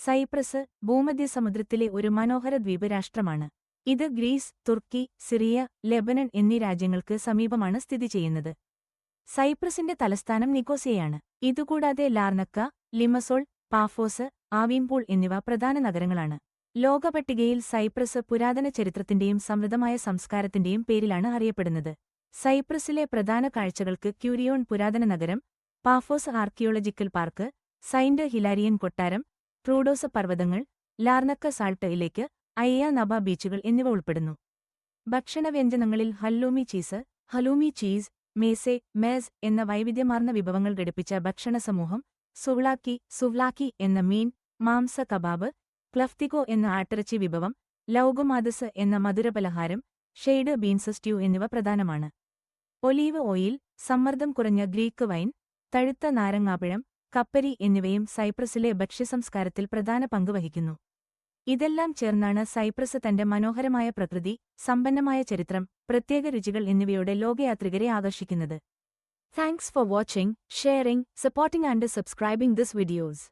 Cyprus ഭൂമധ്യസമുദ്രത്തിലെ ഒരു മനോഹര ദ്വീപ് രാഷ്ട്രമാണ്. ഇത് ഗ്രീസ്, തുർക്കി, സിറിയ, ലെബനൻ എന്നീ രാജ്യങ്ങൾക്ക് സമീപമാണ് സ്ഥിതി ചെയ്യുന്നത്. സൈപ്രസിന്റെ തലസ്ഥാനം നിക്കോസിയയാണ്. ഇതുകൂടാതെ ലാർനക്ക, ലിമസോൾ, പാഫോസ്, ആവീംപൂൾ എന്നിവ പ്രധാന നഗരങ്ങളാണ്. ലോകപട്ടികയിൽ സൈപ്രസ് പുരാതന ചരിത്രത്തിന്റെയും സമൃദ്ധമായ സംസ്കാരത്തിന്റെയും പേരിലാണ് അറിയപ്പെടുന്നത്. സൈപ്രസിലെ പ്രധാന കാഴ്ചകൾക്ക് ക്യൂരിയോൺ പുരാതന നഗരം, പാഫോസ് ആർക്കിയോളജിക്കൽ പാർക്ക്, സൈന്റ് ഹിലാരിയൻ കൊട്ടാരം, ട്രൂഡോസ് പർവ്വതങ്ങൾ, ലാർനക്ക സാൾട്ട് ലേക്ക്, അയ്യ നബ ബീച്ചുകൾ എന്നിവ ഉൾപ്പെടുന്നു. ഭക്ഷണവ്യഞ്ജനങ്ങളിൽ ഹലൂമി ചീസ്, മേസെ, മേസ് എന്ന വൈവിധ്യമാർന്ന വിഭവങ്ങൾ ഘടിപ്പിച്ച ഭക്ഷണസമൂഹം, സുവ്ലാക്കി എന്ന മീൻ, മാംസ കബാബ്, ക്ലഫ്തികോ എന്ന ആട്ടിറച്ചി വിഭവം, ലൗഗുമാദസ് എന്ന മധുരപലഹാരം, ഷെയ്ഡ് ബീൻസ് സ്റ്റ്യൂ എന്നിവ പ്രധാനമാണ്. ഒലീവ് ഓയിൽ, സമ്മർദ്ദം കുറഞ്ഞ ഗ്രീക്ക് വൈൻ, തഴുത്ത നാരങ്ങാപ്പഴം, കപ്പരി എന്നിവയും സൈപ്രസിലെ ഭക്ഷ്യസംസ്കാരത്തിൽ പ്രധാന പങ്ക് വഹിക്കുന്നു. ഇതെല്ലാം ചേർന്നാണ് സൈപ്രസ് തന്റെ മനോഹരമായ പ്രകൃതി, സമ്പന്നമായ ചരിത്രം, പ്രത്യേക രുചികൾ എന്നിവയോടെ ലോകയാത്രികരെ ആകർഷിക്കുന്നത്. Thanks for watching, sharing, supporting and subscribing this videos.